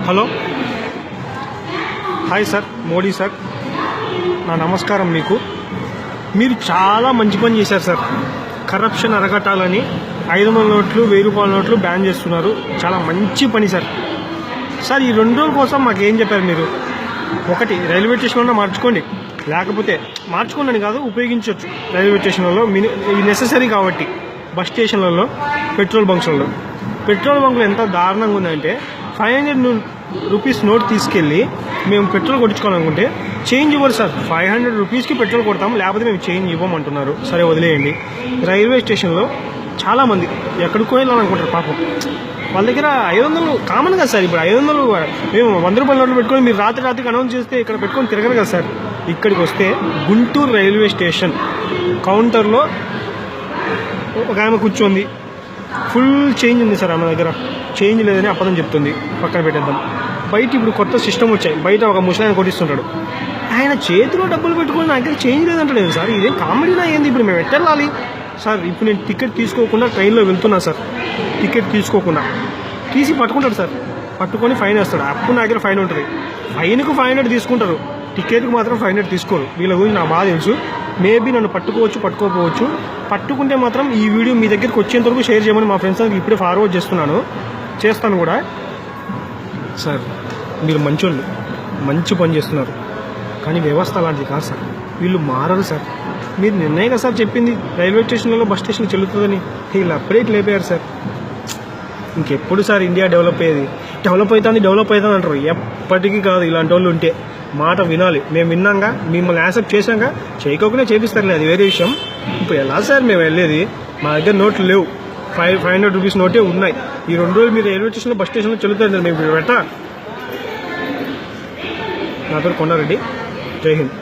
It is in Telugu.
Hello, hi sir, Modi sir, నా నమస్కారం. మీరు చాలా మంచి పని చేశారు సార్. కరప్షన్ అరగట్టాలని 500 నోట్లు 1000 రూపాయల నోట్లు బ్యాన్ చేస్తున్నారు. చాలా మంచి పని సార్. సార్, ఈ 2 రోజుల కోసం మాకేం చెప్పారు మీరు? ఒకటి, రైల్వే స్టేషన్లో మార్చుకోండి, లేకపోతే మార్చుకోండి కాదు, ఉపయోగించవచ్చు. రైల్వే స్టేషన్లలో ఇది నెససరీ కాబట్టి. బస్ స్టేషన్లలో, పెట్రోల్ బంకులు ఎంత దారుణంగా ఉందంటే 500 రూపీస్ నోట్ తీసుకెళ్ళి మేము పెట్రోల్ కొట్టించుకోవాలనుకుంటే చేంజ్ ఇవ్వరు సార్. 500 రూపీస్కి పెట్రోల్ కొడతాం, లేకపోతే మేము చేంజ్ ఇవ్వమంటున్నారు. సరే, వదిలేయండి. రైల్వే స్టేషన్లో చాలామంది ఎక్కడికో వెళ్ళాలనుకుంటారు పాపం. వాళ్ళ దగ్గర 500 కామన్ కదా సార్. ఇప్పుడు 500 మేము 100 రూపాయల నోట్లు పెట్టుకొని మీరు రాత్రికి అనౌన్స్ చేస్తే ఇక్కడ పెట్టుకొని తిరగరు కదా సార్. ఇక్కడికి వస్తే గుంటూరు రైల్వే స్టేషన్ కౌంటర్లో ఒక ఆమె కూర్చోంది. ఫుల్ చేంజ్ ఉంది సార్ ఆమె దగ్గర. చేంజ్ లేదని అబద్ధం చెప్తుంది, పక్కన పెట్టేద్దాం. బయట ఇప్పుడు కొత్త సిస్టమ్ వచ్చాయి. బయట ఒక ముసలాయన కొట్టిస్తుంటాడు. ఆయన చేతిలో డబ్బులు పెట్టుకొని నా దగ్గర చేంజ్ లేదంటాడు సార్. ఇదేం కామెడీనా ఏంది? ఇప్పుడు మేము ఎట్టెళ్ళాలి సార్? ఇప్పుడు నేను టికెట్ తీసుకోకుండా ట్రైన్లో వెళ్తున్నా సార్. టికెట్ తీసుకోకుండా తీసి పట్టుకుంటాడు సార్. పట్టుకొని ఫైన్ వేస్తాడు. అప్పుడు నా దగ్గర ఫైన్ ఉంటుంది. ఫైన్కు 500 తీసుకుంటారు, టికెట్కి మాత్రం 500 తీసుకోరు. వీళ్ళ గురించి నాకు బాగా తెలుసు. మేబీ నన్ను పట్టుకోకపోవచ్చు. పట్టుకుంటే మాత్రం ఈ వీడియో మీ దగ్గరికి వచ్చేంతవరకు షేర్ చేయమని మా ఫ్రెండ్స్ అందరికి ఇప్పుడే ఫార్వర్డ్ చేస్తాను కూడా. సార్, మీరు మంచోళ్ళు, మంచి పని చేస్తున్నారు. కానీ వ్యవస్థ అలాంటిది కాదు సార్. వీళ్ళు మారరు సార్. మీరు నిన్నే కదా సార్ చెప్పింది రైల్వే స్టేషన్లలో బస్ స్టేషన్లో చెల్లుతుందని. వీళ్ళు అప్పుడే లేపారు సార్. ఇంకెప్పుడు సార్ ఇండియా డెవలప్ అవుతుంది అంటారు. ఎప్పటికీ కాదు. ఇలాంటి వాళ్ళు ఉంటే మాట వినాలి. మేము విన్నాగా, మిమ్మల్ని యాక్సెప్ట్ చేశాక చేయకోకుండా చేపిస్తారులే, అది వేరే విషయం. ఇప్పుడు ఎలా సార్ మేము వెళ్ళేది? మా దగ్గర నోట్లు లేవు. 500 రూపీస్ నోటే ఉన్నాయి. ఈ 2 రోజులు మీరు రైల్వే స్టేషన్లో బస్ స్టేషన్లో చెల్లుతుంది. మేము పెట్టా. నా పేరు కొండారెడ్డి. జై హింద్.